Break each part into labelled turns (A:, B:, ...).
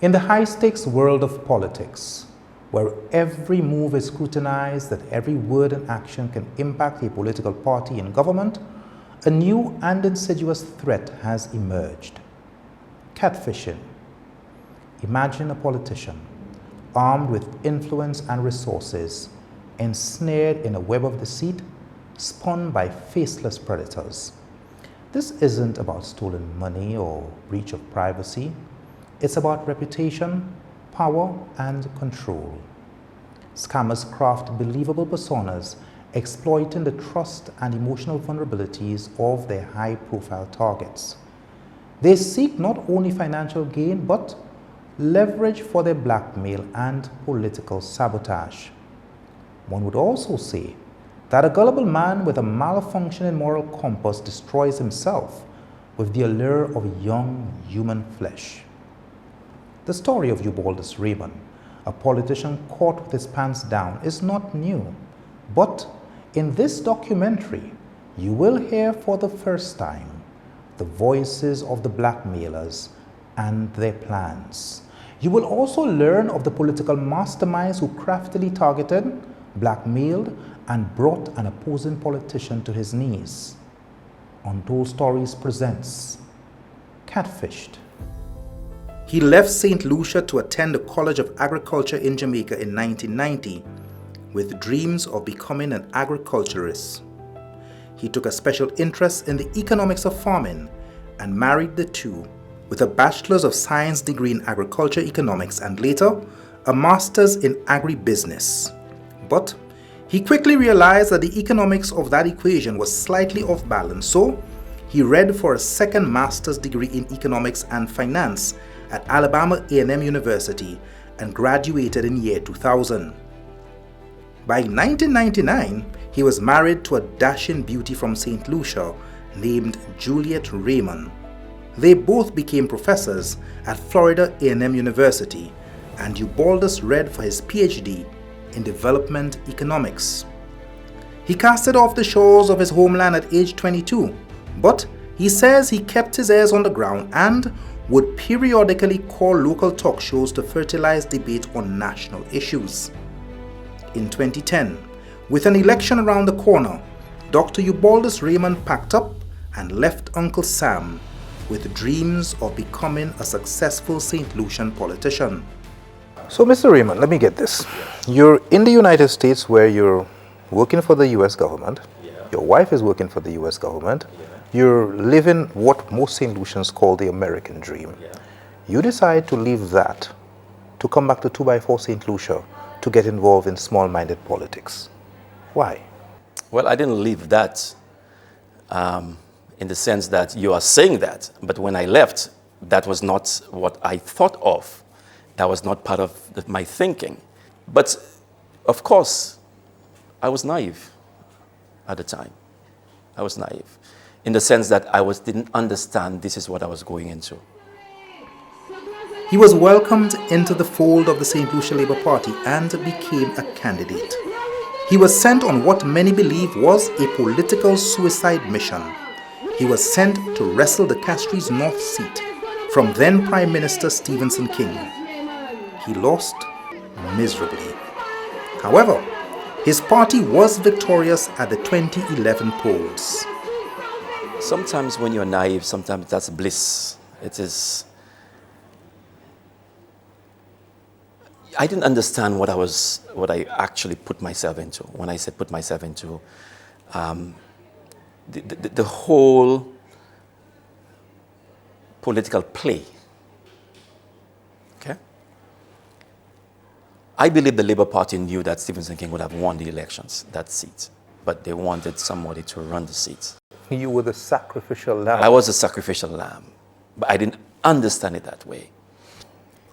A: In the high-stakes world of politics, where every move is scrutinized, that every word and action can impact a political party in government, a new and insidious threat has emerged: catfishing. Imagine a politician, armed with influence and resources, ensnared in a web of deceit, spun by faceless predators. This isn't about stolen money or breach of privacy. It's about reputation, power, and control. Scammers craft believable personas, exploiting the trust and emotional vulnerabilities of their high-profile targets. They seek not only financial gain, but leverage for their blackmail and political sabotage. One would also say that a gullible man with a malfunctioning moral compass destroys himself with the allure of young human flesh. The story of Ubaldus Raymond, a politician caught with his pants down, is not new. But in this documentary, you will hear for the first time the voices of the blackmailers and their plans. You will also learn of the political masterminds who craftily targeted, blackmailed, and brought an opposing politician to his knees. Untold Stories presents Catfished. He left St. Lucia to attend the College of Agriculture in Jamaica in 1990 with dreams of becoming an agriculturist. He took a special interest in the economics of farming and married the two with a Bachelor's of Science degree in agriculture economics and later a Master's in agribusiness. But he quickly realized that the economics of that equation was slightly off balance, so he read for a second Master's degree in economics and finance at Alabama A&M University and graduated in year 2000. By 1999, he was married to a dashing beauty from St. Lucia named Juliet Raymond. They both became professors at Florida A&M University, and Ubaldus read for his PhD in development economics. He casted off the shores of his homeland at age 22, but he says he kept his ears on the ground and would periodically call local talk shows to fertilize debate on national issues. In 2010, with an election around the corner, Dr. Ubaldus Raymond packed up and left Uncle Sam with dreams of becoming a successful St. Lucian politician. So, Mr. Raymond, let me get this. You're in the United States where you're working for the US government.
B: Yeah.
A: Your wife is working for the US government.
B: Yeah.
A: You're living what most St. Lucians call the American dream.
B: Yeah.
A: You decide to leave that to come back to 2x4 St. Lucia to get involved in small-minded politics. Why?
B: Well, I didn't leave that in the sense that you are saying that, but when I left, that was not what I thought of. That was not part of my thinking. But of course, I was naive at the time. I was naive in the sense that I didn't understand this is what I was going into.
A: He was welcomed into the fold of the St. Lucia Labour Party and became a candidate. He was sent on what many believe was a political suicide mission. He was sent to wrestle the Castries North seat from then Prime Minister Stephenson King. He lost miserably. However, his party was victorious at the 2011 polls.
B: Sometimes when you're naive, sometimes that's bliss. It is. I didn't understand what I actually put myself into. When I said put myself into, the whole political play. Okay? I believe the Labour Party knew that Stephenson King would have won the elections, that seat, but they wanted somebody to run the seat.
A: You were the sacrificial lamb.
B: I was a sacrificial lamb, but I didn't understand it that way.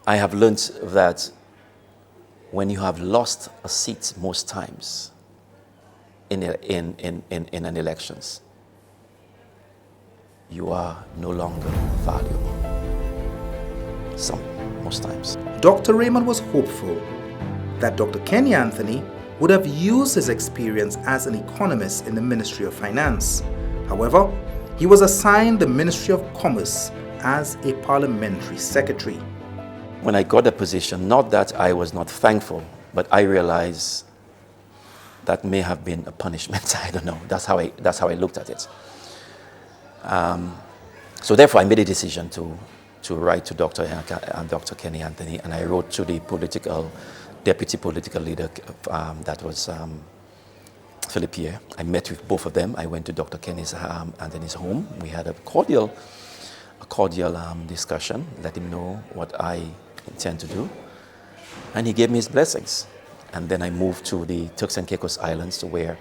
B: I have learned that when you have lost a seat most times in an elections, you are no longer valuable. Most times.
A: Dr. Raymond was hopeful that Dr. Kenny Anthony would have used his experience as an economist in the Ministry of Finance. However, he was assigned the Ministry of Commerce as a parliamentary secretary.
B: when I got the position, not that I was not thankful, but I realized that may have been a punishment. I don't know. That's how I looked at it. So therefore, I made a decision to write to Dr. Kenny Anthony, and I wrote to the deputy political leader, that was Philip Pierre. I met with both of them. I went to Dr. Kenny Anthony's home. We had a cordial discussion, let him know what I intend to do, and he gave me his blessings. And then I moved to the Turks and Caicos Islands, where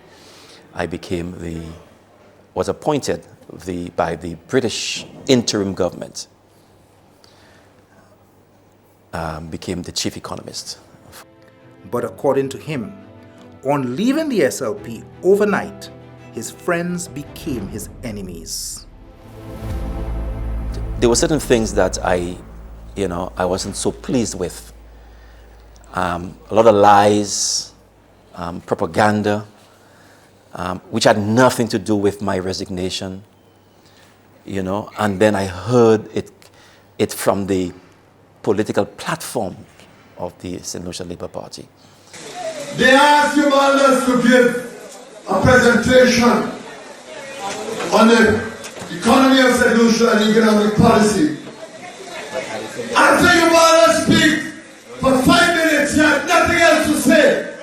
B: I was appointed by the British interim government, became the chief economist.
A: But according to him, on leaving the SLP overnight, his friends became his enemies.
B: There were certain things that I wasn't so pleased with. A lot of lies, propaganda, which had nothing to do with my resignation, and then I heard it from the political platform of the St. Lucia Labour Party.
C: They asked Ubaldus to give a presentation on the economy of St. Lucia and economic policy. After Ubaldus speak for 5 minutes, he had nothing else to say.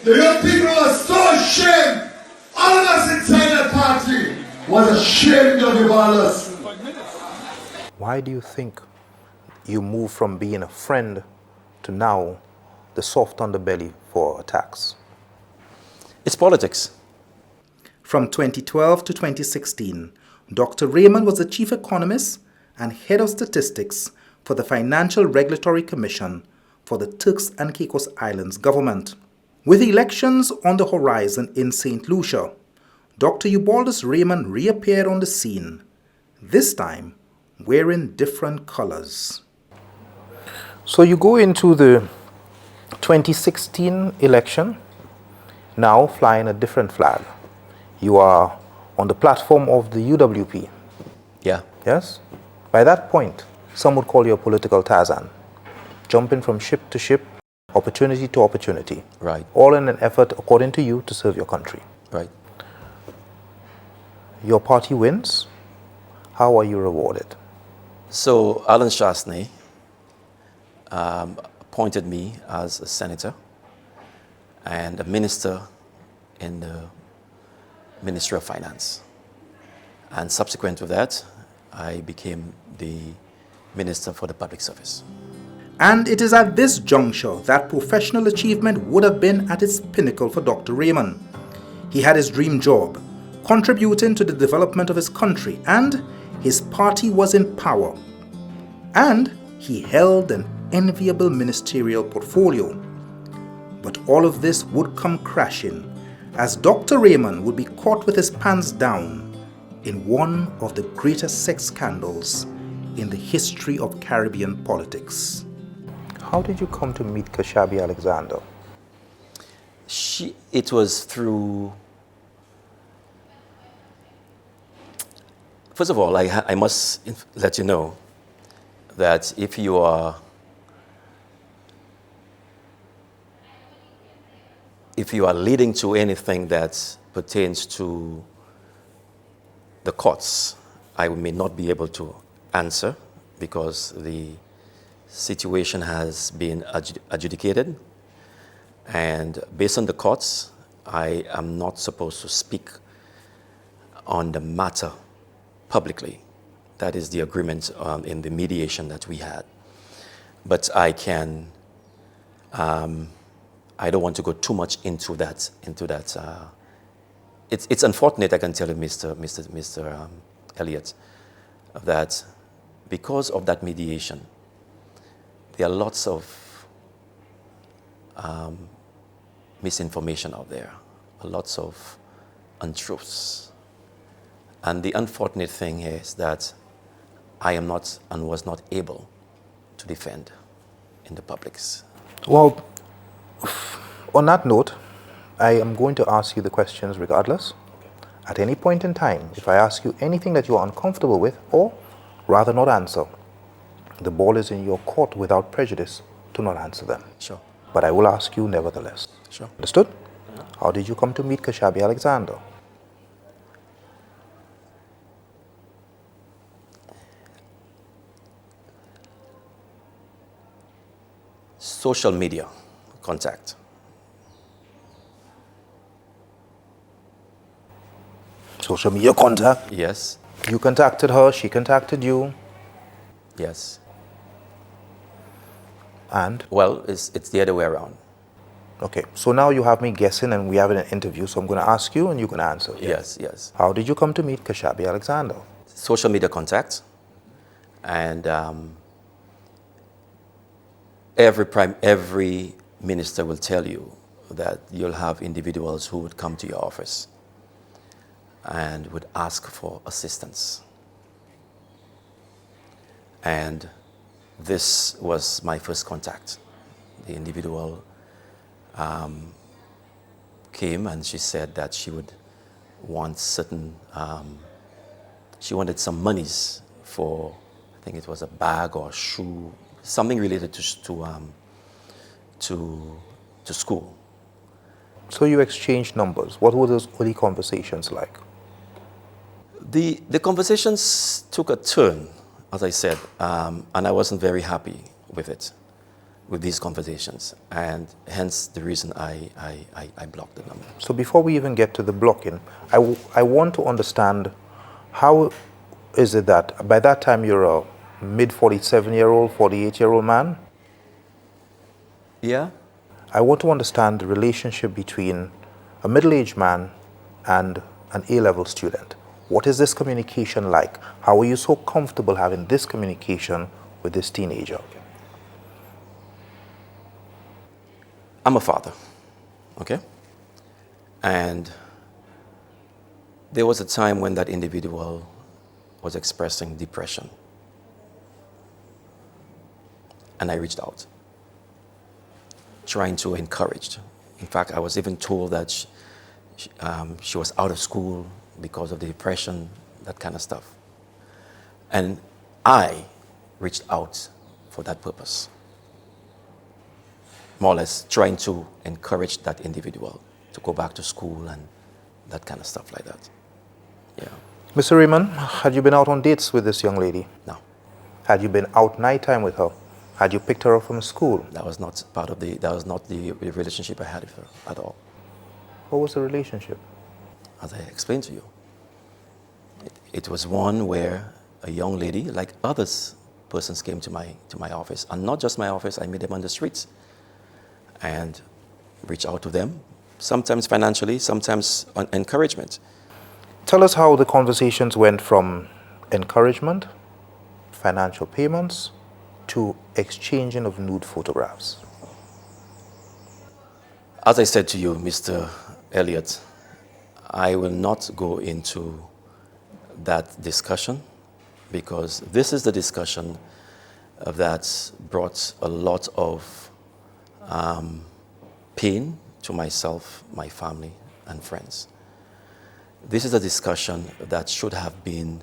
C: The young people were so ashamed. All of us inside that party was ashamed of Ubaldus.
A: Why do you think you moved from being a friend to now the soft underbelly for attacks?
B: It's politics.
A: From 2012 to 2016, Dr. Raymond was the chief economist and head of statistics for the Financial Regulatory Commission for the Turks and Caicos Islands government. With elections on the horizon in St. Lucia, Dr. Ubaldus Raymond reappeared on the scene, this time wearing different colors. So you go into the 2016 election, now flying a different flag. You are on the platform of the UWP.
B: Yeah.
A: Yes? By that point, some would call you a political Tarzan, jumping from ship to ship, opportunity to opportunity.
B: Right.
A: All in an effort, according to you, to serve your country.
B: Right.
A: Your party wins. How are you rewarded?
B: So Alan Shastney appointed me as a senator and a minister in the Ministry of Finance. And subsequent to that, I became the Minister for the Public Service.
A: And it is at this juncture that professional achievement would have been at its pinnacle for Dr. Raymond. He had his dream job, contributing to the development of his country, and his party was in power. And he held an enviable ministerial portfolio. But all of this would come crashing, as Dr. Raymond would be caught with his pants down in one of the greatest sex scandals in the history of Caribbean politics. How did you come to meet Kashabi Alexander?
B: It was through... First of all, I must let you know that if you are leading to anything that pertains to the courts, I may not be able to answer because the situation has been adjudicated, and based on the courts, I am not supposed to speak on the matter publicly. That is the agreement in the mediation that we had. But I can, I don't want to go too much into that. It's unfortunate, I can tell you, Mr. Elliott, that because of that mediation, there are lots of misinformation out there, lots of untruths. And the unfortunate thing is that I am not and was not able to defend in the publics.
A: Well, on that note, I am going to ask you the questions regardless. At any point in time, if I ask you anything that you are uncomfortable with, or rather not answer, The ball is in your court without prejudice. Do not answer them.
B: Sure.
A: But I will ask you nevertheless.
B: Sure.
A: Understood? How did you come to meet Kashabi Alexander?
B: Social media contact.
A: Social media contact?
B: Yes.
A: You contacted her, she contacted you,
B: Yes.
A: and?
B: Well, it's the other way around.
A: Okay, so now you have me guessing and we have an interview, so I'm going to ask you and you're going to answer.
B: Yes.
A: How did you come to meet Kashabi Alexander?
B: Social media contact. And every minister will tell you that you'll have individuals who would come to your office and would ask for assistance. And this was my first contact. The individual came and she said that she would want she wanted some monies for, I think it was a bag or a shoe, something related to school.
A: So you exchanged numbers. What were those early conversations like?
B: The conversations took a turn, as I said, and I wasn't very happy with these conversations, and hence the reason I blocked the number.
A: So before we even get to the blocking, I want to understand, how is it that by that time you're a mid-47-year-old, 48-year-old man?
B: Yeah?
A: I want to understand the relationship between a middle-aged man and an A-level student. What is this communication like? How are you so comfortable having this communication with this teenager?
B: I'm a father, okay? And there was a time when that individual was expressing depression. And I reached out, trying to encourage. In fact, I was even told that she was out of school because of the depression, that kind of stuff. And I reached out for that purpose. More or less trying to encourage that individual to go back to school and that kind of stuff like that. Yeah.
A: Mr. Raymond, had you been out on dates with this young lady?
B: No.
A: Had you been out nighttime with her? Had you picked her up from school?
B: That was not the relationship I had with her at all.
A: What was the relationship?
B: As I explained to you, it was one where a young lady, like persons came to my office, and not just my office, I met them on the streets and reached out to them, sometimes financially, sometimes on encouragement.
A: Tell us how the conversations went from encouragement, financial payments, to exchanging of nude photographs.
B: As I said to you, Mr. Elliott, I will not go into that discussion because this is the discussion that brought a lot of pain to myself, my family, and friends. This is a discussion that should have been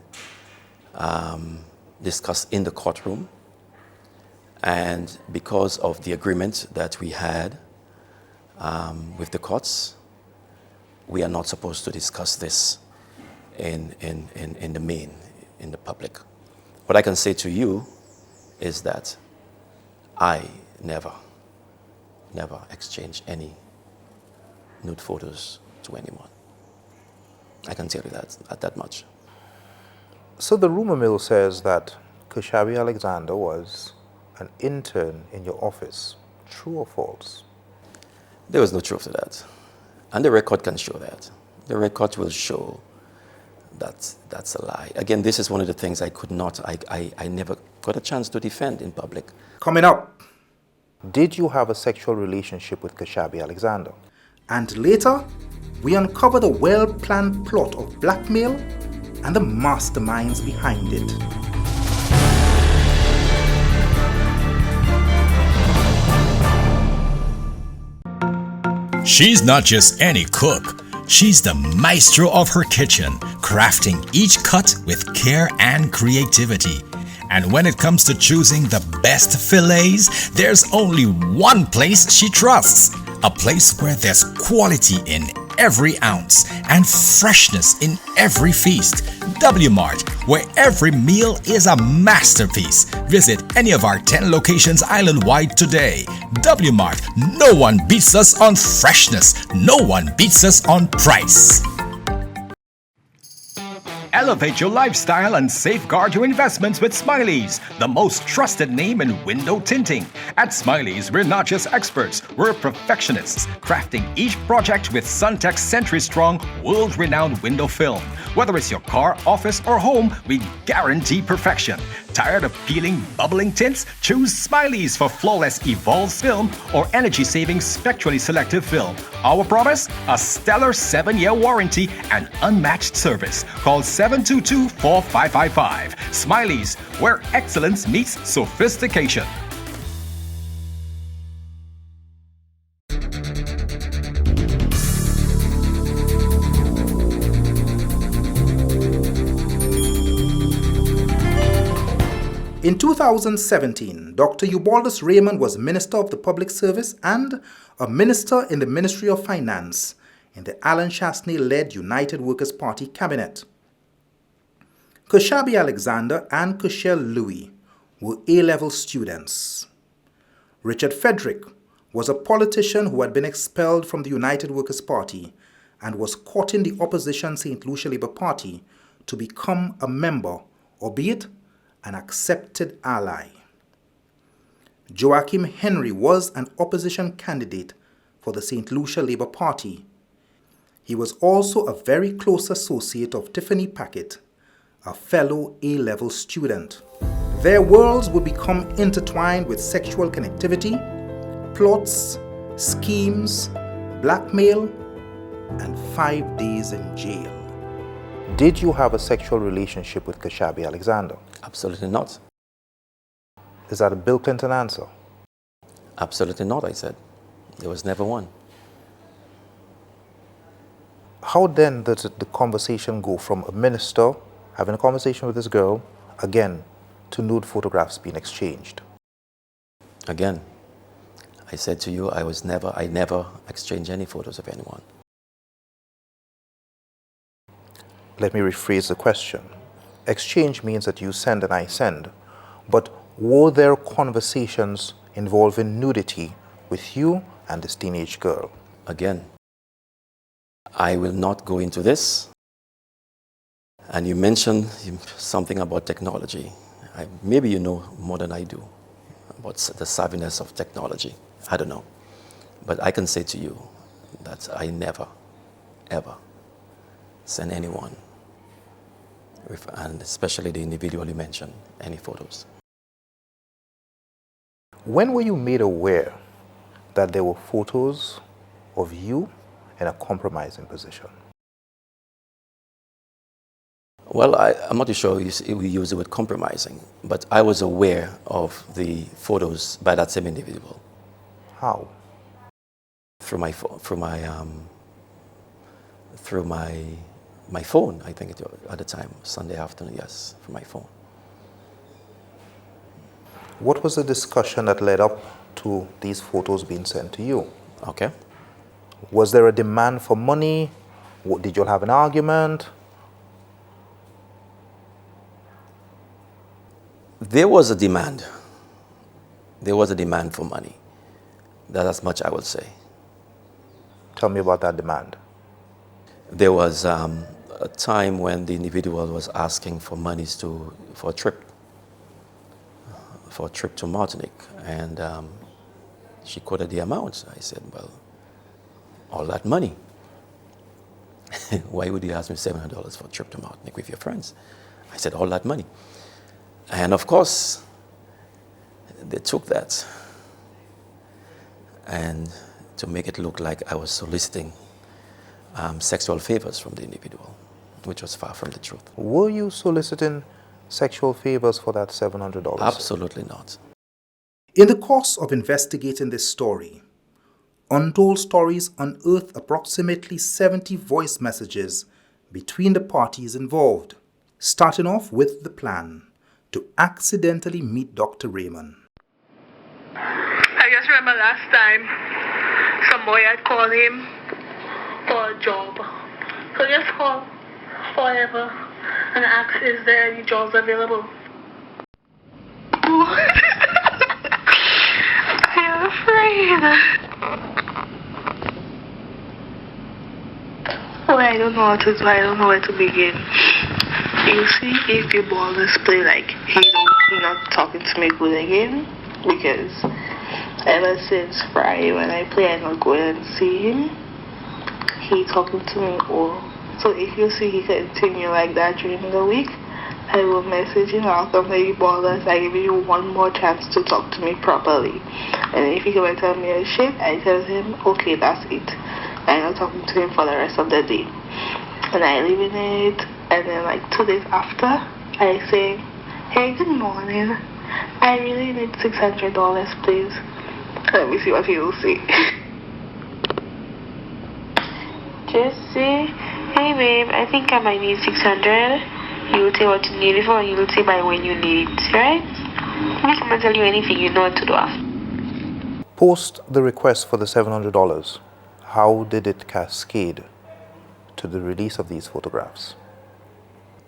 B: discussed in the courtroom, and because of the agreement that we had with the courts, we are not supposed to discuss this in the public. What I can say to you is that I never exchanged any nude photos to anyone. I can tell you that much.
A: So the rumor mill says that Kashabi Alexander was an intern in your office. True or false?
B: There was no truth to that. And the record can show that. The record will show that that's a lie. Again, this is one of the things I never got a chance to defend in public.
A: Coming up, did you have a sexual relationship with Kashabi Alexander? And later, we uncover the well-planned plot of blackmail and the masterminds behind it.
D: She's not just any cook. She's the maestro of her kitchen, crafting each cut with care and creativity. And when it comes to choosing the best fillets, there's only one place she trusts. A place where there's quality in every ounce and freshness in every feast. W Mart, where every meal is a masterpiece. Visit any of our 10 locations island-wide today. W Mart, no one beats us on freshness. No one beats us on price.
E: Elevate your lifestyle and safeguard your investments with Smiley's, the most trusted name in window tinting. At Smiley's, we're not just experts, we're perfectionists, crafting each project with Suntech's century-strong, world-renowned window film. Whether it's your car, office, or home, we guarantee perfection. Tired of peeling, bubbling tints? Choose Smiley's for flawless Evolves film or energy-saving spectrally selective film. Our promise? A stellar 7-year warranty and unmatched service. Call 722-4555. Smiley's, where excellence meets sophistication.
A: In 2017, Dr. Ubaldus Raymond was Minister of the Public Service and a Minister in the Ministry of Finance in the Alan Chasney-led United Workers' Party cabinet. Kushabi Alexander and Kushel Louis were A-level students. Richard Frederick was a politician who had been expelled from the United Workers' Party and was courting the opposition St. Lucia Labour Party to become a member, albeit an accepted ally. Joachim Henry was an opposition candidate for the St. Lucia Labour Party. He was also a very close associate of Tiffany Packett, a fellow A-level student. Their worlds would become intertwined with sexual connectivity, plots, schemes, blackmail, and 5 days in jail. Did you have a sexual relationship with Kushabi Alexander?
B: Absolutely not.
A: Is that a Bill Clinton answer?
B: Absolutely not, I said. There was never one.
A: How then does the conversation go from a minister having a conversation with this girl, again, to nude photographs being exchanged?
B: Again, I said to you, I never exchanged any photos of anyone.
A: Let me rephrase the question. Exchange means that you send and I send, but were there conversations involving nudity with you and this teenage girl?
B: Again, I will not go into this. And you mentioned something about technology. Maybe you know more than I do about the savviness of technology. I don't know. But I can say to you that I never, ever send anyone, and especially the individual you mentioned, any photos.
A: When were you made aware that there were photos of you in a compromising position?
B: Well, I'm not too sure we use the word compromising, but I was aware of the photos by that same individual.
A: How?
B: Through my phone, I think at the time, Sunday afternoon, yes, from my phone.
A: What was the discussion that led up to these photos being sent to you?
B: Okay.
A: Was there a demand for money? Did you all have an argument?
B: There was a demand. There was a demand for money. That's as much I will say.
A: Tell me about that demand.
B: There was a time when the individual was asking for monies for a trip to Martinique, and she quoted the amount. I said, well, all that money. Why would you ask me $700 for a trip to Martinique with your friends? I said, all that money. And of course, they took that and to make it look like I was soliciting sexual favors from the individual, which was far from the truth.
A: Were you soliciting sexual favors for that $700?
B: Absolutely not.
A: In the course of investigating this story, Untold Stories unearthed approximately 70 voice messages between the parties involved, starting off with the plan to accidentally meet Dr. Raymond.
F: I just remember last time some boy had called him for a job. So just call forever and ask, is there any jobs available? I'm afraid. Oh, I don't know what to do. I don't know where to begin. You see, if you Ubaldus play like he not talking to me good again, because ever since Friday when I play, I not going and see him. He talking to me all. So if you see he continue like that during the week, I will message him. I'll come to you, Ubaldus. I give you one more chance to talk to me properly. And if he come and tell me a shit, I tell him, okay, that's it. I'm not talking to him for the rest of the day. And I eliminate. And then like 2 days after, I say, hey, good morning. I really need $600, please. Let me see what he will say. Just say, hey babe, I think I might need 600. You will say what you need it for, and you will say by when you need it, right? If I can tell you anything, you know what to do after.
A: Post the request for the $700. How did it cascade to the release of these photographs?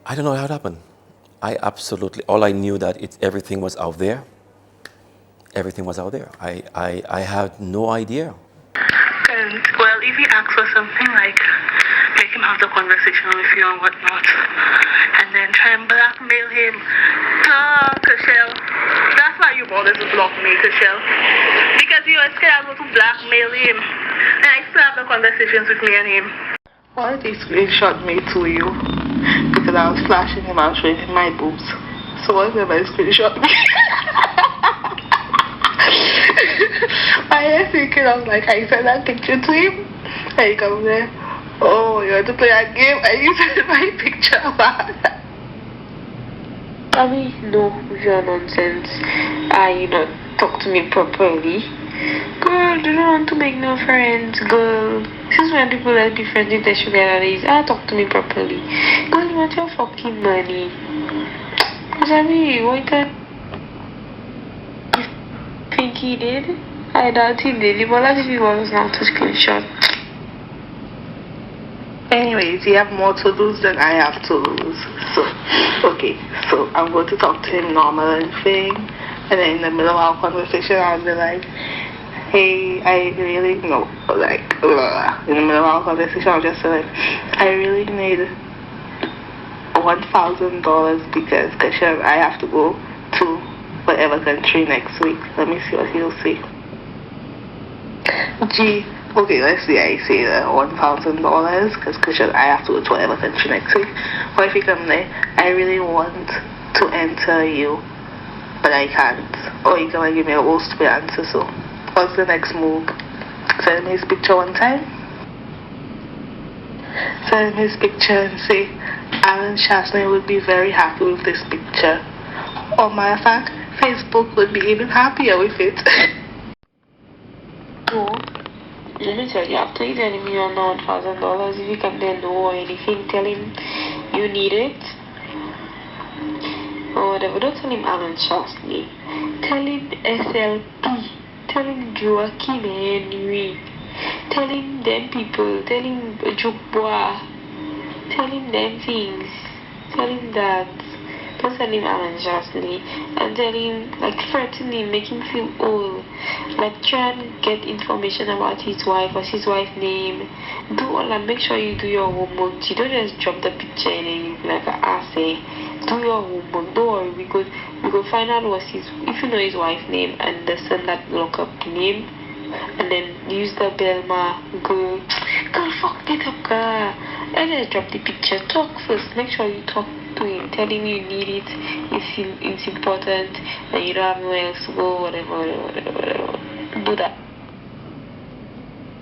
B: I don't know how it happened. All I knew that everything was out there. Everything was out there. I had no idea.
F: And, well, if he asks for something like, make him have the conversation with you and whatnot, and then try and blackmail him. Cashel. That's why you bothered to block me, Cashel. Because you were scared I was going to blackmail him. And I still have the conversations with me and him. Why did he screenshot me to you? Because I was flashing him out, showing him my boobs. So why did I screenshot me? I was thinking, I was like, I sent that picture to him. And he comes there, oh, you want to play a game? And you sent my picture back. I mean, no, your nonsense. You not talk to me properly. Girl, do not want to make no friends, girl. This is when people are different in the sugar daddies. Talk to me properly. Girl, you want your fucking money. Because I mean, what that think he did? I doubt he did. But as if he was not to screenshot. Anyways, you have more to lose than I have to lose. So, okay. So, I'm going to talk to him normal and thing. And then in the middle of our conversation, I'll be like, hey, I really, no, like, in the middle of our conversation, I'll just say like, I really need $1,000 because I have to go to whatever country next week. Let me see what he'll say. Gee, okay, let's say I say $1,000 because I have to go to whatever country next week. Or if you come there, I really want to enter you, but I can't. Or you can give me a whole stupid answer. So what's the next move? Send me his picture one time. Send me his picture and say, Alan Shasney would be very happy with this picture. Or matter of fact, Facebook would be even happier with it. No, let me tell you, after he's telling me you're not $1,000, if you come there, no or anything, tell him you need it. Or whatever, don't tell him Alan Shasney. Tell him SLP. Tell him Joaquin Henry. Tell him them people. Tell him Jukbois. Tell him them things. Tell him that. Don't tell him Alan Shasney. And tell him, like, threaten him, make him feel old. Like, try and get information about his wife. What's his wife's name? Do all that. Make sure you do your homework. You don't just drop the picture and then you be like an ass. Do your homework. Don't worry. We could find out what's his, if you know his wife's name and the son that look up the name, and then use the Belma. Girl, fuck it up, girl. And just drop the picture. Talk first. Make sure you talk to him. Tell him you need it. It's important and you don't have nowhere else to go. Whatever. Do that.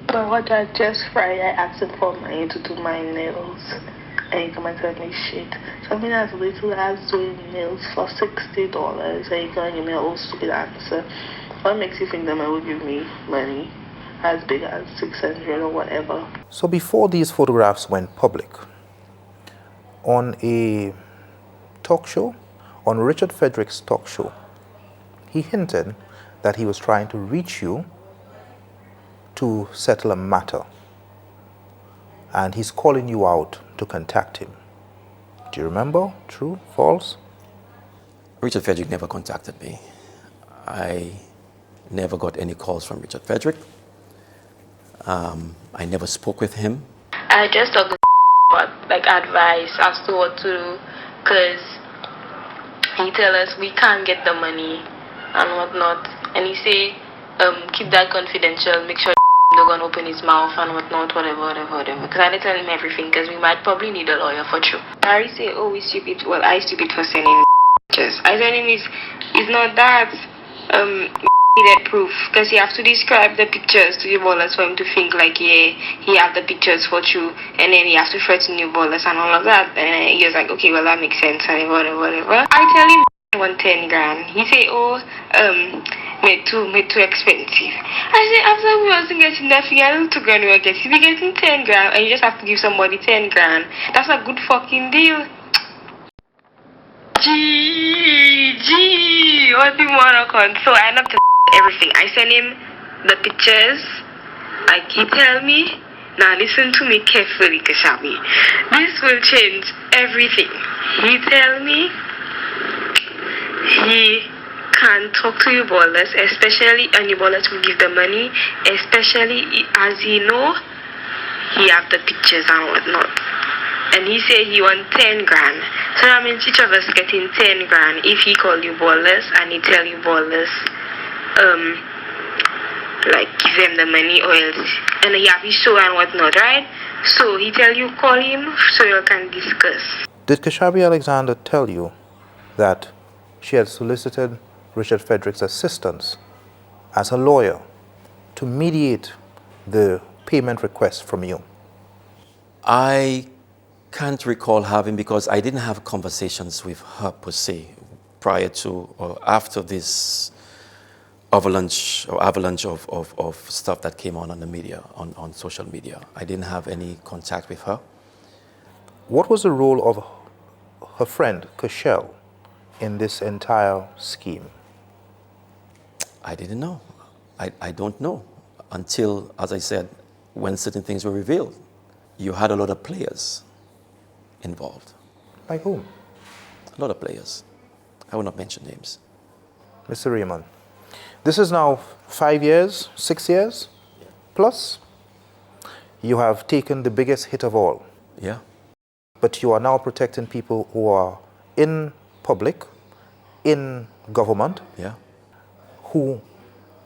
F: But what I just Friday, I asked him for money to do my nails. And he come and tell me shit. Something as little as doing nails for $60, and you can give me a whole stupid answer. What makes you think that man will give me money as big as 600 or whatever?
A: So before these photographs went public, on a talk show on Richard Frederick's talk show, he hinted that he was trying to reach you to settle a matter, and he's calling you out to contact him. Do you remember? True? False?
B: Richard Frederick never contacted me. I never got any calls from Richard Frederick. I never spoke with him.
F: I just talked about like advice as to what to do, because he tell us we can't get the money and whatnot, and he say keep that confidential, make sure don't gonna open his mouth and whatnot, whatever, because I didn't tell him everything, because we might probably need a lawyer for true. Harry say, oh, we stupid. Well, I stupid for sending pictures. I told him it's not that needed proof, because he have to describe the pictures to the ballers for him to think like, yeah, he have the pictures for true, and then he has to threaten new ballers and all of that, and he was like, okay, well, that makes sense, and whatever. I tell him I want 10 grand. He say, oh, made too expensive. I say, after we wasn't getting that figure, 2 grand we were getting. If you're getting 10 grand and you just have to give somebody 10 grand, that's a good fucking deal. Gee, what do you wanna con? So I end up to everything. I send him the pictures. Like, he tell me, now listen to me carefully, Kashabi. This will change everything. He tell me he can talk to you ballers, especially, and you ballers will give the money, especially as he know he have the pictures and whatnot. And he say he want 10 grand. So that means each of us getting 10 grand if he call you ballers and he tell you ballers like give them the money or else, and he have his show and whatnot, right? So he tell you call him so you can discuss.
A: Did Kashabi Alexander tell you that she had solicited Richard Frederick's assistance as a lawyer to mediate the payment request from you?
B: I can't recall having, because I didn't have conversations with her per se prior to or after this avalanche of stuff that came on the media, on social media. I didn't have any contact with her.
A: What was the role of her friend, Cashel, in this entire scheme?
B: I didn't know. I don't know until, as I said, when certain things were revealed. You had a lot of players involved.
A: Like whom?
B: A lot of players. I will not mention names.
A: Mr. Raymond, this is now 5 years, 6 years plus. You have taken the biggest hit of all.
B: Yeah.
A: But you are now protecting people who are in public, in government,
B: Yeah.
A: who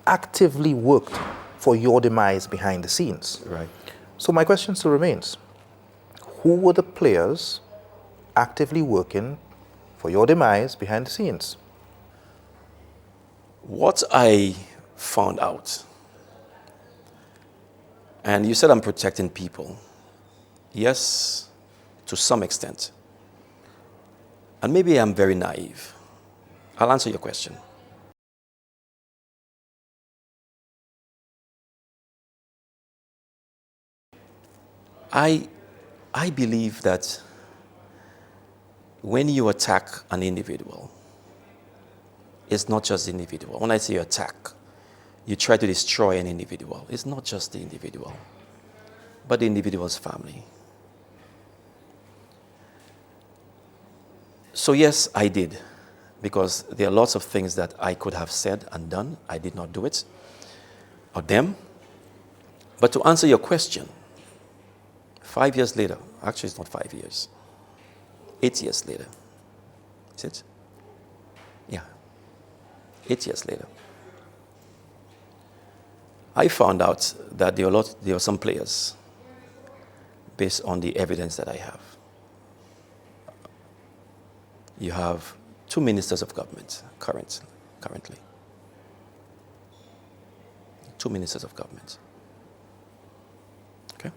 A: actively worked for your demise behind the scenes.
B: Right.
A: So my question still remains. Who were the players actively working for your demise behind the scenes?
B: What I found out, and you said I'm protecting people. Yes, to some extent. And maybe I'm very naive. I'll answer your question. I believe that when you attack an individual, it's not just the individual. When I say you attack, you try to destroy an individual. It's not just the individual, but the individual's family. So yes, I did, because there are lots of things that I could have said and done. I did not do it, or them. But to answer your question, 5 years later, actually it's not 5 years, 8 years later, is it? Yeah, 8 years later, I found out that there were some players based on the evidence that I have. You have 2 ministers of government currently. 2 ministers of government. Okay?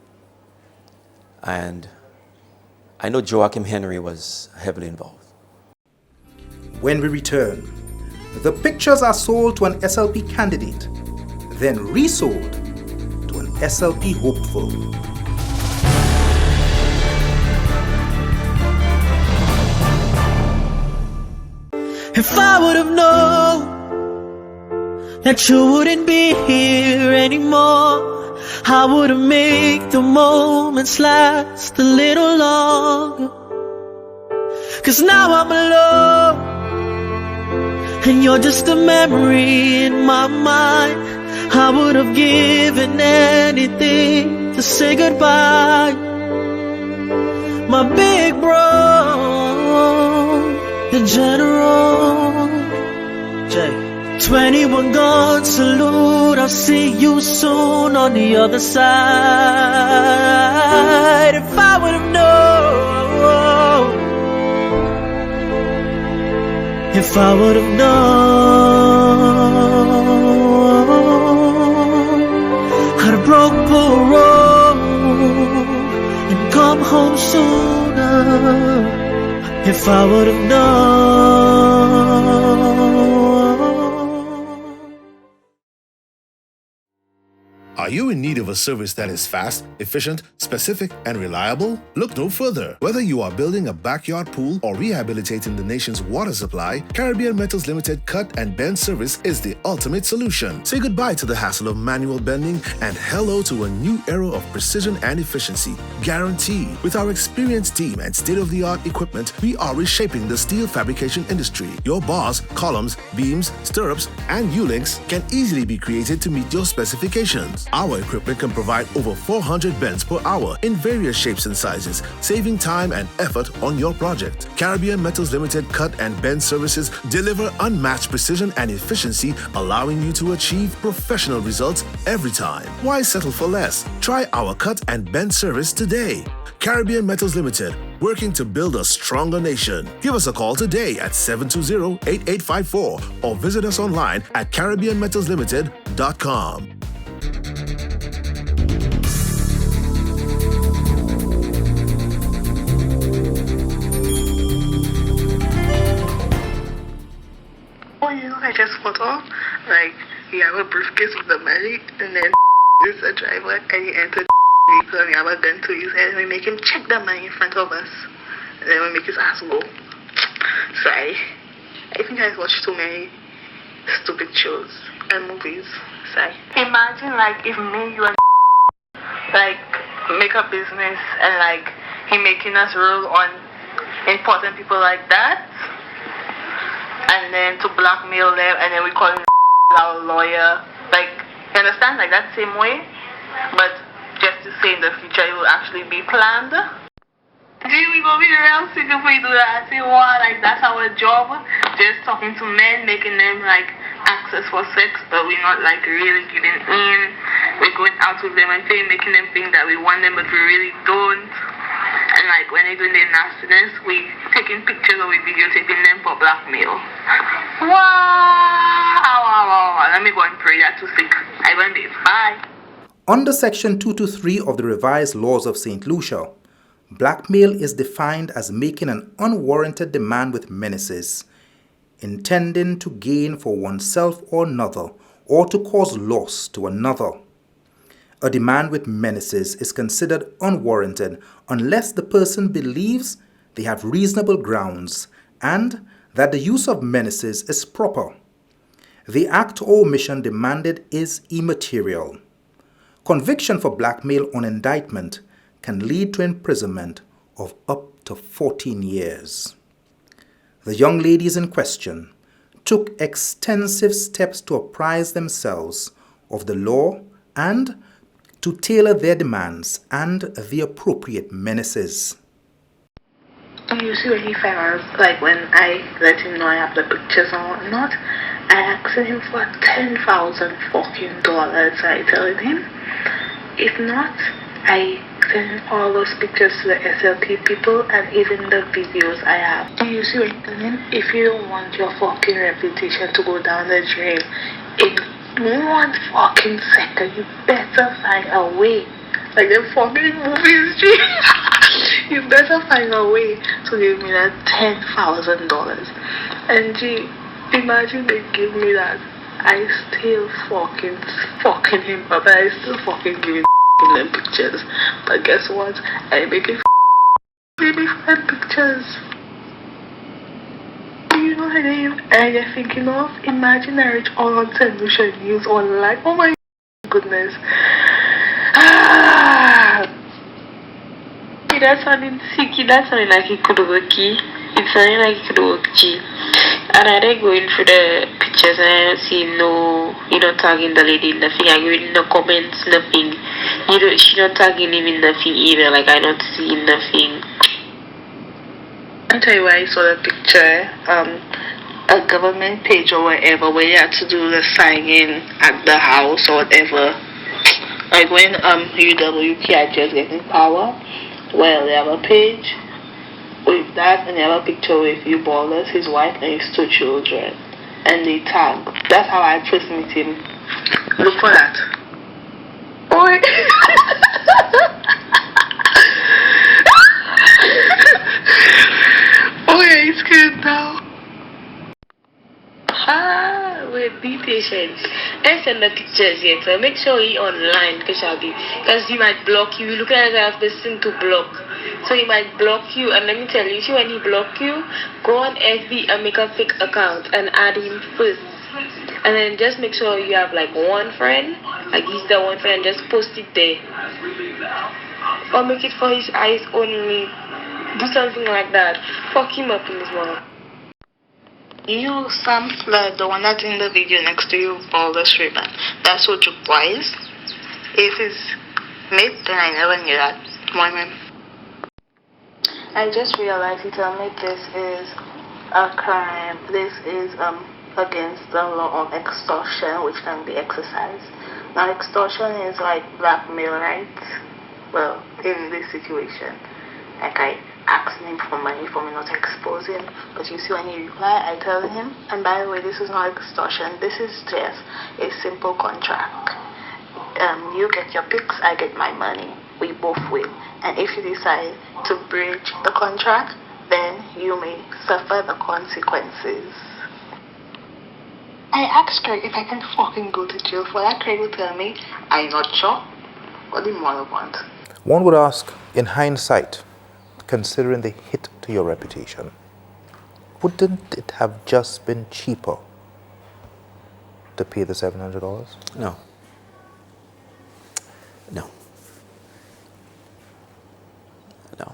B: And I know Joachim Henry was heavily involved.
A: When we return, the pictures are sold to an SLP candidate, then resold to an SLP hopeful.
G: If I would have known that you wouldn't be here anymore, I would have made the moments last a little longer. 'Cause now I'm alone, and you're just a memory in my mind. I would have given anything to say goodbye. My big bro, the general. Jay. 21 gun salute, I'll see you soon on the other side. If I would have known, if I would have known, I'd have broke the road and come home sooner. If I would have known.
H: Are you in need of a service that is fast, efficient, specific, and reliable? Look no further. Whether you are building a backyard pool or rehabilitating the nation's water supply, Caribbean Metals Limited Cut and Bend service is the ultimate solution. Say goodbye to the hassle of manual bending and hello to a new era of precision and efficiency. Guaranteed. With our experienced team and state-of-the-art equipment, we are reshaping the steel fabrication industry. Your bars, columns, beams, stirrups, and U-links can easily be created to meet your specifications. Our equipment can provide over 400 bends per hour in various shapes and sizes, saving time and effort on your project. Caribbean Metals Limited Cut and Bend services deliver unmatched precision and efficiency, allowing you to achieve professional results every time. Why settle for less? Try our cut and bend service today. Caribbean Metals Limited, working to build a stronger nation. Give us a call today at 720-8854 or visit us online at caribbeanmetalslimited.com.
I: I just photo, like, you have a briefcase with the money, and then is a driver, and he entered vehicle, and we have a gun to his head, and we make him check the money in front of us, and then we make his ass go. So I think I've watched too many stupid shows and movies. So imagine, like, if me, you and like, make a business, and, like, he making us rule on important people like that, and then to blackmail them, and then we call him our lawyer. Like, you understand? Like, that same way. But just to say in the future, it will actually be planned. Gee, we gonna be real sick if we do that. Say, wow, like, that's our job. Just talking to men, making them, like, access for sex, but we're not, like, really giving in. We're going out with them and making them think that we want them, but we really don't. And, like, when they're doing their nastiness, we taking pictures or we videotaping them for blackmail. Wow. Let me go and pray. That's too sick. I went this. Bye.
A: Under Section 223 of the Revised Laws of St. Lucia, blackmail is defined as making an unwarranted demand with menaces, intending to gain for oneself or another, or to cause loss to another. A demand with menaces is considered unwarranted unless the person believes they have reasonable grounds and that the use of menaces is proper. The act or omission demanded is immaterial. Conviction for blackmail on indictment can lead to imprisonment of up to 14 years. The young ladies in question took extensive steps to apprise themselves of the law and to tailor their demands and the appropriate menaces.
I: You see when he found out, like, when I let him know I have the pictures and whatnot, I asked him for $10,000 fucking dollars. I told him, if not, I send him all those pictures to the SLP people and even the videos I have. You see what I'm saying? If you don't want your fucking reputation to go down the drain in 1 fucking second, you better find a way. Like the fucking movies, G. You better find a way to give me that $10,000. And G, imagine they give me that. I still fucking him up, and I still fucking give him them pictures. But guess what? I make him baby friend pictures. You know her name? And I get thinking of imaginary all on television news online. Oh my goodness. That's sounding sicky. That's sounding like it could work. It's sounding like it could work. And I then going through the pictures and I don't see no, you know, tagging the lady in nothing. I read no comments, nothing. You know, she not tagging him in nothing either. Like I not seeing nothing. I'll tell you why I saw the picture. A government page or whatever where you had to do the sign-in at the house or whatever. Like when UWP are just getting power. Well, they have a page with that and they have a picture with Ubaldus, his wife, and his 2 children. And they tag. That's how I first meet him. Look for that. Boy. Okay, it's good now. Wait, be patient. I send the pictures yet, so make sure he online, because he might block you. You look at it as person to block. So he might block you, and let me tell you, see when he block you, go on FB and make a fake account and add him first. And then just make sure you have like one friend, like he's the one friend, just post it there. Or make it for his eyes only. Do something like that. Fuck him up in this moment. You, Sam Flood, the one that's in the video next to you, Ubaldus Raymond, that's what your boy is. If it's mate, then I never knew that. Morning. I just realized he told me this is a crime. This is against the law of extortion, which can be exercised. Now, extortion is like blackmail, right? Well, in this situation, like I asked him for money for me not to expose him, but you see when he reply, I tell him, and by the way, this is not extortion, this is just a simple contract. You get your pics, I get my money, we both win, and if you decide to breach the contract, then you may suffer the consequences. I asked Craig if I can fucking go to jail for that. Craig would tell me, I'm not sure. What do you want?
A: One would ask, in hindsight, considering the hit to your reputation, wouldn't it have just been cheaper to pay the $700?
B: No. No. No.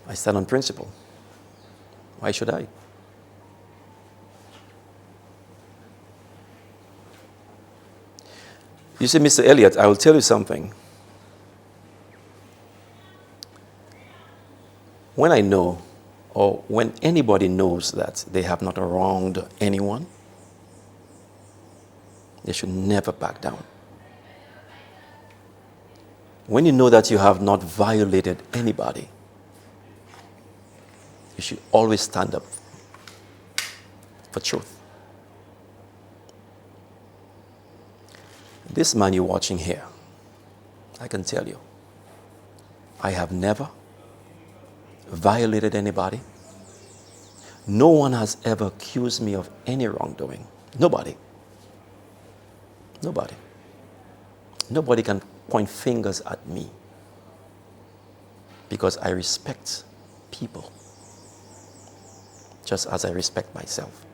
B: I stand on principle. Why should I? You see, Mr. Elliott, I will tell you something. When I know, or when anybody knows that they have not wronged anyone, they should never back down. When you know that you have not violated anybody, you should always stand up for truth. This man you're watching here, I can tell you, I have never violated anybody. No one has ever accused me of any wrongdoing. Nobody. Nobody. Nobody can point fingers at me because I respect people just as I respect myself.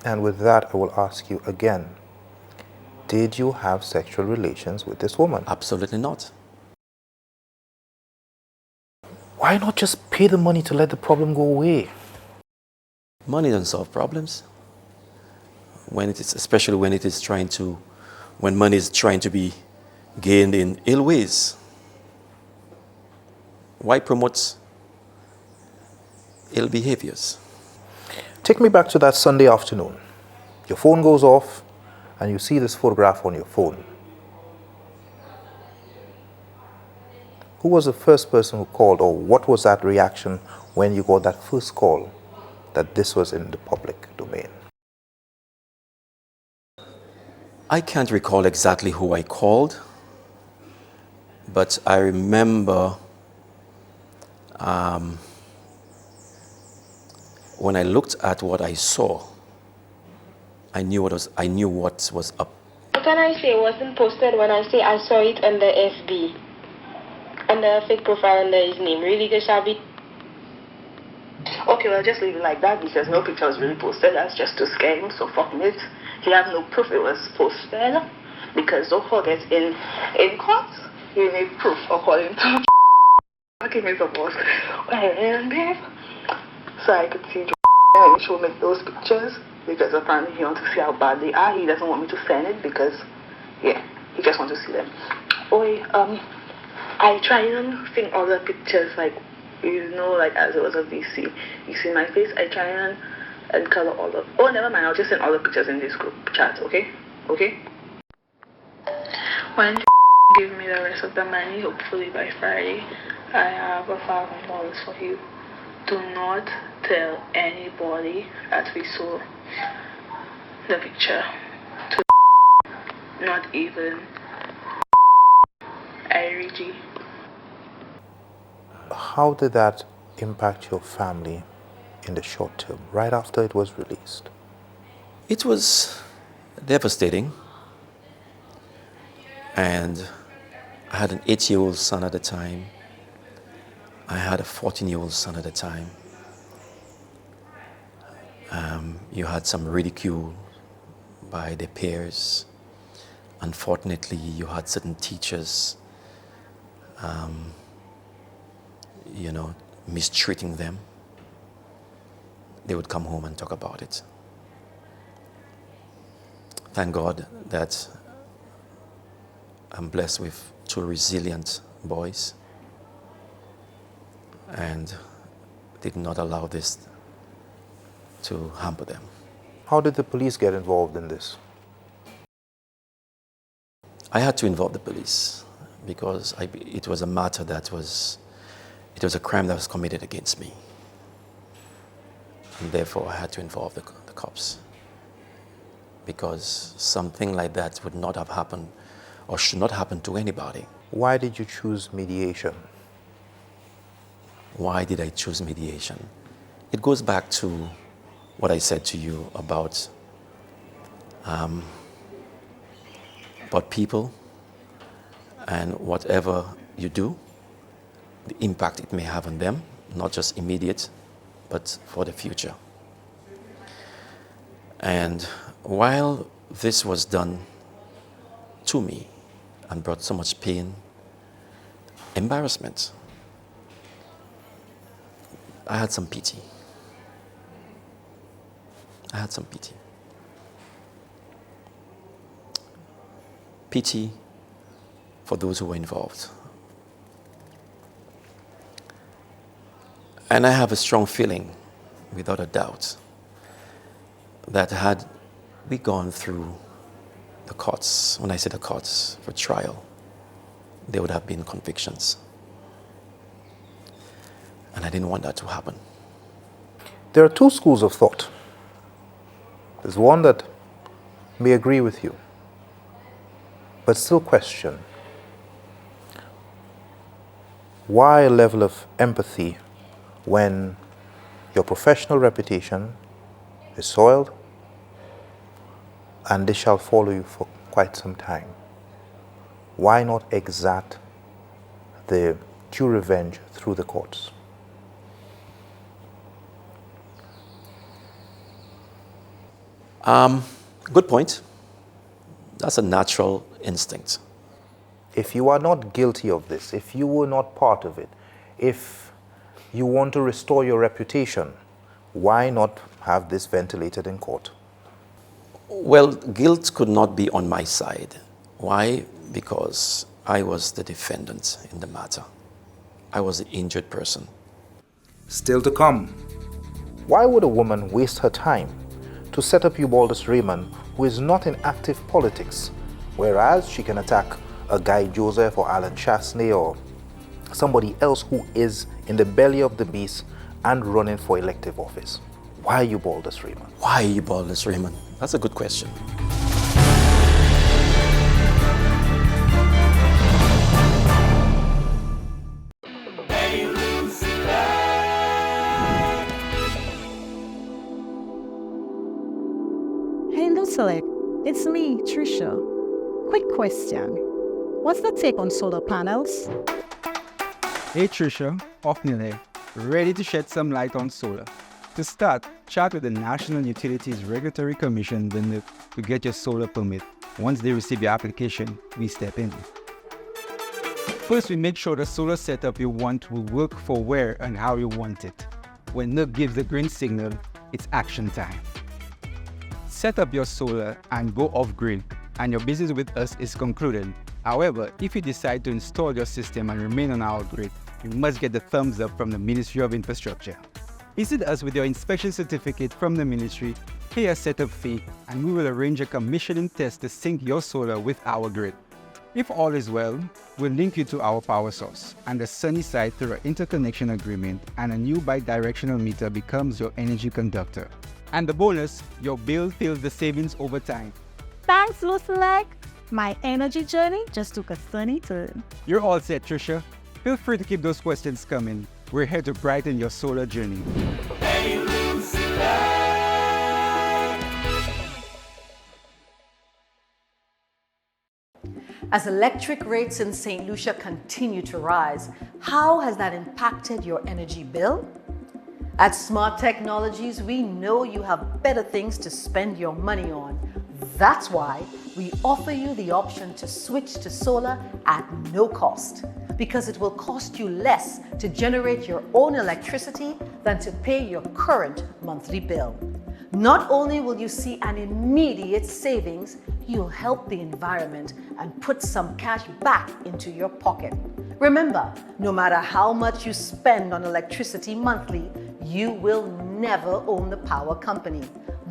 A: And with that, I will ask you again, did you have sexual relations with this woman?
B: Absolutely not.
A: Why not just pay the money to let the problem go away?
B: Money doesn't solve problems. Especially when money is trying to be gained in ill ways. Why promote ill behaviors?
A: Take me back to that Sunday afternoon. Your phone goes off and you see this photograph on your phone. Who was the first person who called, or what was that reaction when you got that first call that this was in the public domain?
B: I can't recall exactly who I called, but I remember when I looked at what I saw, I knew what was up.
F: What can I say? It wasn't posted when I say I saw it on the FB. under a fake profile under his name. Really, Kashabi?
I: Okay, well, just leave it like that because no picture was really posted. That's just to scare him, so fuck it. He has no proof it was posted because don't forget, in court, you need proof according to give me the boss. And babe, so I could see and show me those pictures because apparently he wants to see how bad they are. He doesn't want me to send it because, yeah, he just wants to see them. I try and think other pictures, like, you know, like as it was a VC. You see my face, I try and color all of. Oh, never mind, I'll just send all the pictures in this group chat, okay? Okay? When give me the rest of the money, hopefully by Friday, I have $1,000 for you. Do not tell anybody that we saw the picture. Not even Irigi.
A: How did that impact your family in the short term, right after it was released?
B: It was devastating. And I had an 8-year-old son at the time. I had a 14-year-old son at the time. You had some ridicule by their peers. Unfortunately, you had certain teachers, mistreating them. They would come home and talk about it. Thank God that I'm blessed with 2 resilient boys and did not allow this to hamper them.
A: How did the police get involved in this?
B: I had to involve the police because it was a matter it was a crime that was committed against me. And therefore I had to involve the cops because something like that would not have happened or should not happen to anybody.
A: Why did you choose mediation?
B: Why did I choose mediation? It goes back to what I said to you about people and whatever you do, the impact it may have on them, not just immediate, but for the future. And while this was done to me and brought so much pain, embarrassment, I had some pity. Pity for those who were involved. And I have a strong feeling, without a doubt, that had we gone through the courts, when I say the courts, for trial, there would have been convictions. And I didn't want that to happen.
A: There are 2 schools of thought. There's one that may agree with you, but still question why a level of empathy when your professional reputation is soiled and this shall follow you for quite some time. Why not exact the due revenge through the courts?
B: Good point. That's a natural instinct.
A: If you are not guilty of this, if you were not part of it, if you want to restore your reputation, why not have this ventilated in court?
B: Well, guilt could not be on my side. Why? Because I was the defendant in the matter. I was the injured person.
A: Still to come. Why would a woman waste her time to set up Ubaldus Raymond, who is not in active politics, whereas she can attack a Guy Joseph or Alan Chasney or somebody else who is in the belly of the beast and running for elective office? Why Ubaldus Raymond?
B: Why Ubaldus Raymond? That's a good question.
J: Select. It's me, Trisha. Quick question. What's the take on solar panels?
K: Hey Trisha, Ofnil here, ready to shed some light on solar. To start, chat with the National Utilities Regulatory Commission to get your solar permit. Once they receive your application, we step in. First, we make sure the solar setup you want will work for where and how you want it. When NUG gives the green signal, it's action time. Set up your solar and go off-grid, and your business with us is concluded. However, if you decide to install your system and remain on our grid, you must get the thumbs up from the Ministry of Infrastructure. Visit us with your inspection certificate from the ministry, pay a setup fee, and we will arrange a commissioning test to sync your solar with our grid. If all is well, we'll link you to our power source and the sunny side through an interconnection agreement, and a new bidirectional meter becomes your energy conductor. And the bonus, your bill feels the savings over time.
J: Thanks, Lucian. My energy journey just took a sunny turn.
K: You're all set, Trisha. Feel free to keep those questions coming. We're here to brighten your solar journey.
L: As electric rates in St. Lucia continue to rise, how has that impacted your energy bill? At Smart Technologies, we know you have better things to spend your money on. That's why we offer you the option to switch to solar at no cost, because it will cost you less to generate your own electricity than to pay your current monthly bill. Not only will you see an immediate savings, you'll help the environment and put some cash back into your pocket. Remember, no matter how much you spend on electricity monthly, you will never own the power company.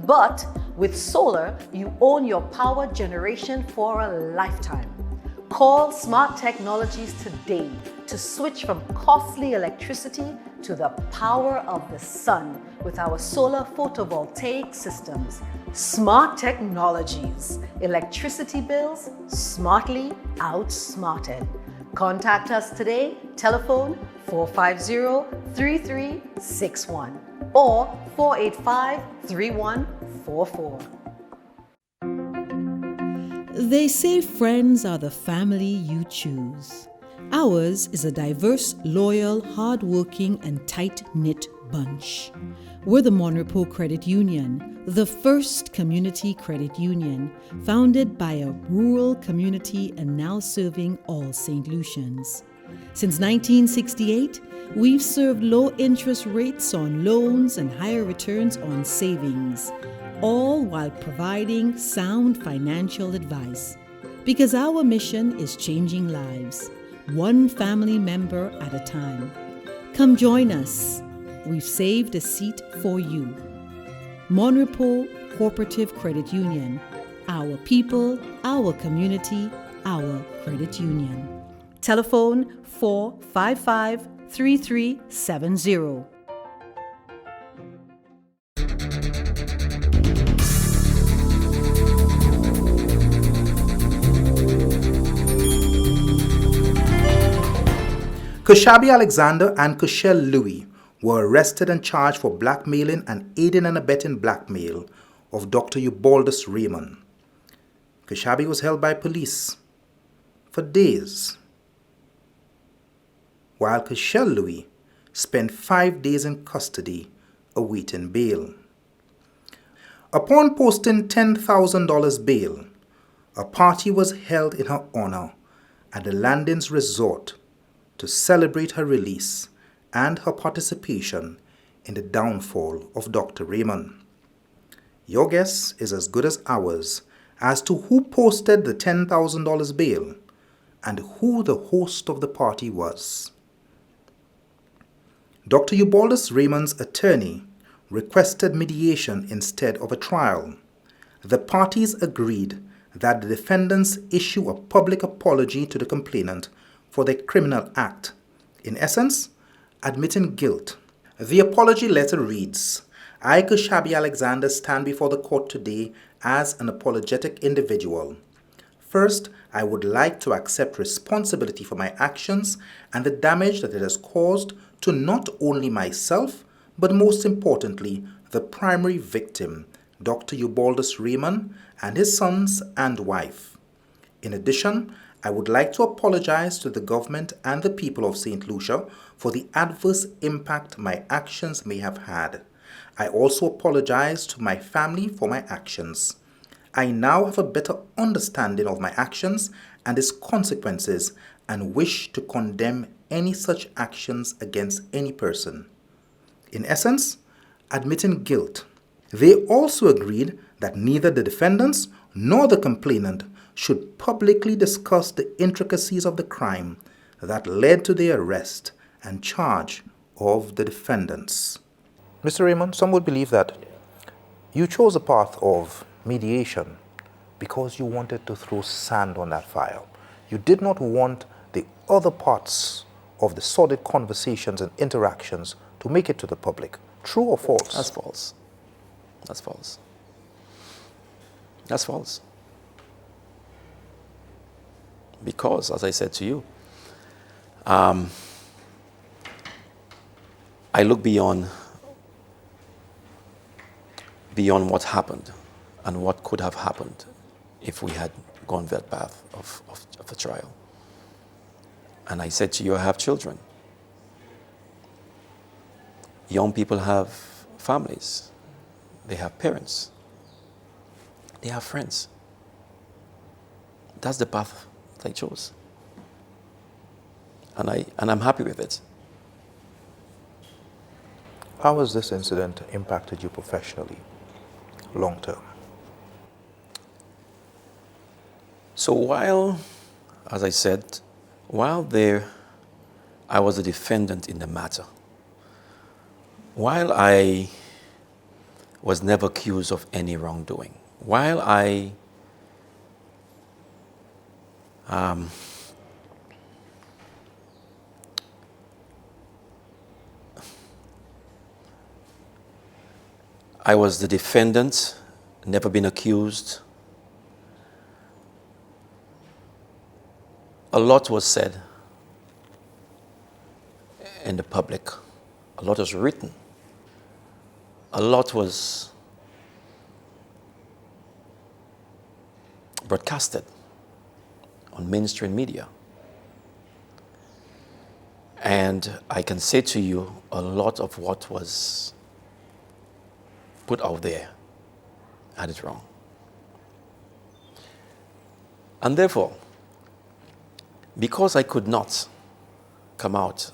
L: But with solar, you own your power generation for a lifetime. Call Smart Technologies today to switch from costly electricity to the power of the sun with our solar photovoltaic systems. Smart Technologies. Electricity bills smartly outsmarted. Contact us today. Telephone 450-3361 or 485-3144.
M: They say friends are the family you choose. Ours is a diverse, loyal, hardworking, and tight-knit bunch. We're the Monrepo Credit Union, the first community credit union, founded by a rural community and now serving all St. Lucians. Since 1968, we've served low interest rates on loans and higher returns on savings, all while providing sound financial advice. Because our mission is changing lives, one family member at a time. Come join us. We've saved a seat for you. Monrepo Cooperative Credit Union. Our people, our community, our credit union.
L: Telephone 455-3370.
A: Kushabi Alexander and Kushel Louis were arrested and charged for blackmailing and aiding and abetting blackmail of Dr. Ubaldus Raymond. Kushabi was held by police for days, while Kushel Louis spent 5 days in custody awaiting bail. Upon posting $10,000 bail, a party was held in her honor at the Landings Resort to celebrate her release and her participation in the downfall of Dr. Raymond. Your guess is as good as ours as to who posted the $10,000 bail and who the host of the party was. Dr. Ubaldus Raymond's attorney requested mediation instead of a trial. The parties agreed that the defendants issue a public apology to the complainant for their criminal act, in essence, admitting guilt. The apology letter reads, I, Kushabi Alexander, stand before the court today as an apologetic individual. First, I would like to accept responsibility for my actions and the damage that it has caused to not only myself, but most importantly, the primary victim, Dr. Ubaldus Raymond, and his sons and wife. In addition, I would like to apologize to the government and the people of St. Lucia for the adverse impact my actions may have had. I also apologize to my family for my actions. I now have a better understanding of my actions and its consequences and wish to condemn any such actions against any person. In essence, admitting guilt. They also agreed that neither the defendants nor the complainant should publicly discuss the intricacies of the crime that led to the arrest and charge of the defendants. Mr. Raymond, some would believe that you chose a path of mediation because you wanted to throw sand on that fire. You did not want the other parts of the sordid conversations and interactions to make it to the public. True or false?
B: That's false. That's false. That's false. Because, as I said to you, I look beyond what happened and what could have happened if we had gone that path of the trial. And I said to you, I have children. Young people have families. They have parents. They have friends. That's the path I chose. And I'm happy with it.
A: How has this incident impacted you professionally, long term?
B: So while, as I said, while I was a defendant in the matter, while I was never accused of any wrongdoing, while I was the defendant, never been accused. A lot was said in the public. A lot was written. A lot was broadcasted on mainstream media. And I can say to you, a lot of what was put out there had it wrong. And therefore, because I could not come out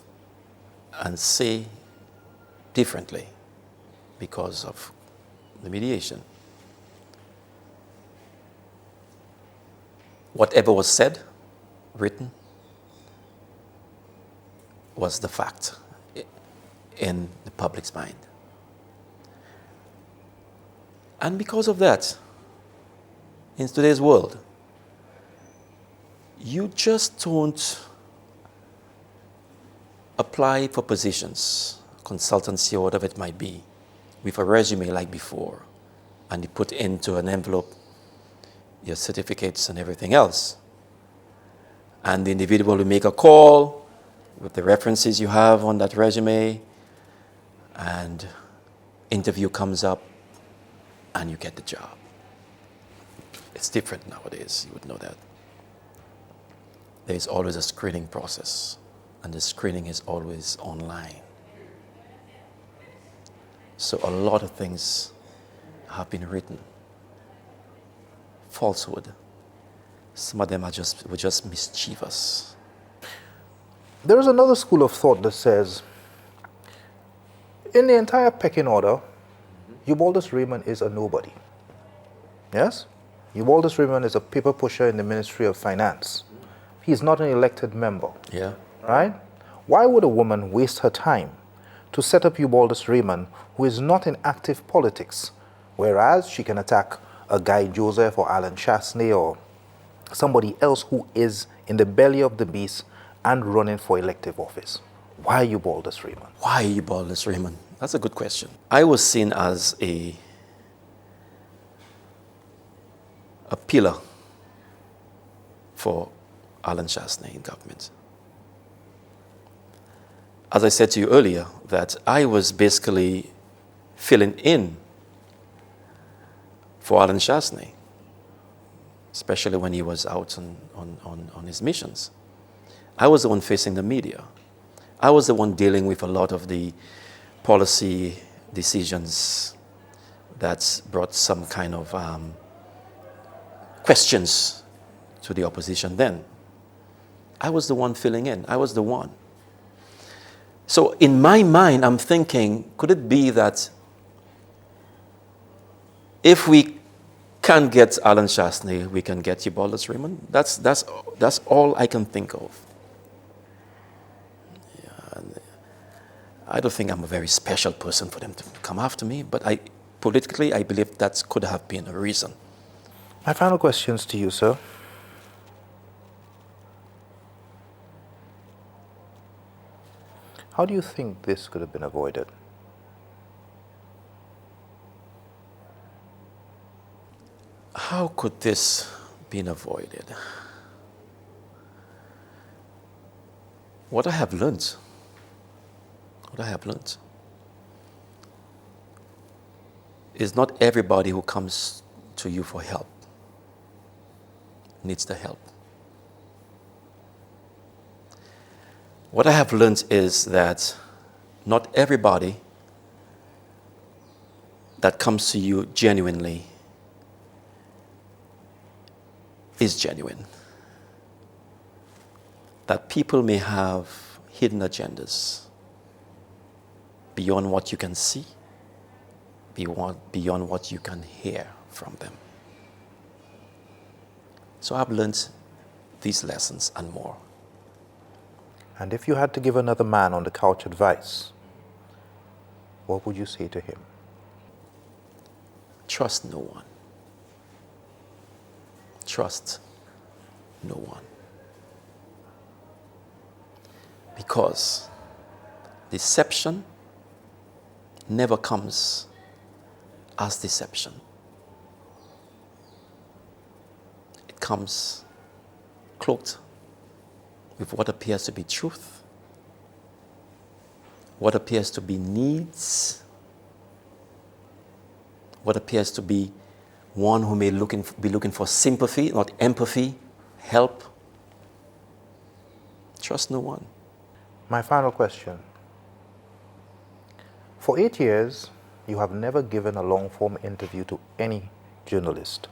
B: and say differently because of the mediation, whatever was said, written, was the fact in the public's mind. And because of that, in today's world, you just don't apply for positions, consultancy or whatever it might be, with a resume like before, and you put into an envelope your certificates and everything else. And the individual will make a call with the references you have on that resume, and interview comes up, and you get the job. It's different nowadays, you would know that. There is always a screening process, and the screening is always online. So a lot of things have been written. Falsehood. Some of them were just mischievous.
A: There is another school of thought that says, in the entire pecking order, Ubaldus Raymond is a nobody. Yes? Ubaldus Raymond is a paper pusher in the Ministry of Finance. He's not an elected member.
B: Yeah.
A: Right? Why would a woman waste her time to set up Ubaldus Raymond, who is not in active politics, whereas she can attack a Guy Joseph or Alan Chasney or somebody else who is in the belly of the beast and running for elective office? Why Ubaldus Raymond?
B: Why Ubaldus Raymond? That's a good question. I was seen as a pillar for Alan Chasney in government. As I said to you earlier, that I was basically filling in for Alan Chasney. especially when he was out on his missions. I was the one facing the media. I was the one dealing with a lot of the policy decisions that brought some kind of questions to the opposition then. I was the one filling in. I was the one. So in my mind, I'm thinking, could it be that if we can't get Alan Shastney, we can get Ubaldus Raymond? That's all I can think of. Yeah, I don't think I'm a very special person for them to come after me, but politically, I believe that could have been a reason.
A: My final questions to you, sir. How do you think this could have been avoided?
B: How could this been avoided? What I have learned is not everybody who comes to you for help needs the help. What I have learned is that not everybody that comes to you genuinely is genuine. That people may have hidden agendas beyond what you can see, beyond what you can hear from them. So I've learned these lessons and more.
A: And if you had to give another man on the couch advice, what would you say to him?
B: Trust no one. Trust no one. Because deception never comes as deception. It comes cloaked with what appears to be truth, what appears to be needs, what appears to be one who may be looking for sympathy, not empathy, help. Trust no one.
A: My final question. For 8 years, you have never given a long-form interview to any journalist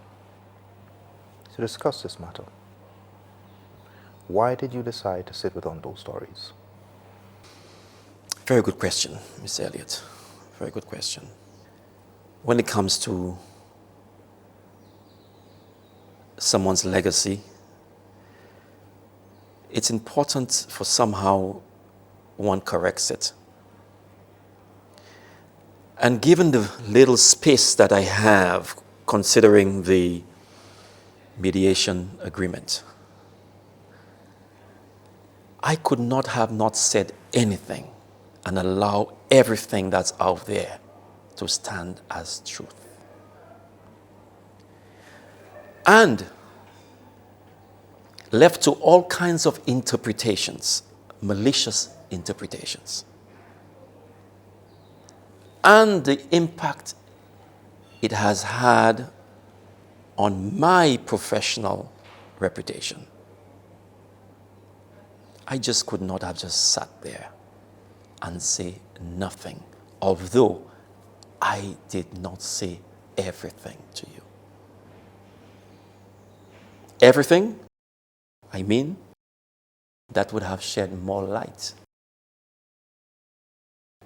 A: to discuss this matter. Why did you decide to sit with Untold Stories?
B: Very good question, Ms. Elliott. Very good question. When it comes to someone's legacy, it's important for somehow one corrects it. And given the little space that I have, considering the mediation agreement, I could not have not said anything and allow everything that's out there to stand as truth. And left to all kinds of interpretations, malicious interpretations, and the impact it has had on my professional reputation. I just could not have just sat there and say nothing, although I did not say everything to you. Everything, I mean, that would have shed more light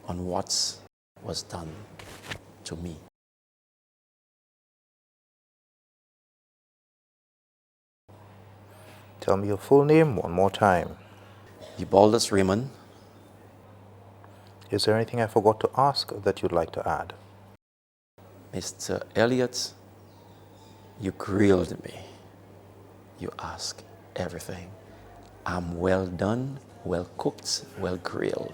B: on what was done to me.
A: Tell me your full name one more time.
B: Ubaldus Raymond.
A: Is there anything I forgot to ask that you'd like to add?
B: Mr. Elliott, you grilled me. You asked everything. I'm well done, well cooked, well grilled.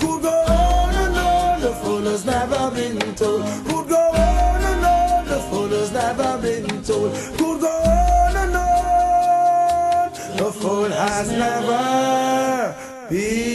N: Could go on and on, the fool has never been told. Could go on and on, the fool has never been told. Could go on and on, the fool has never been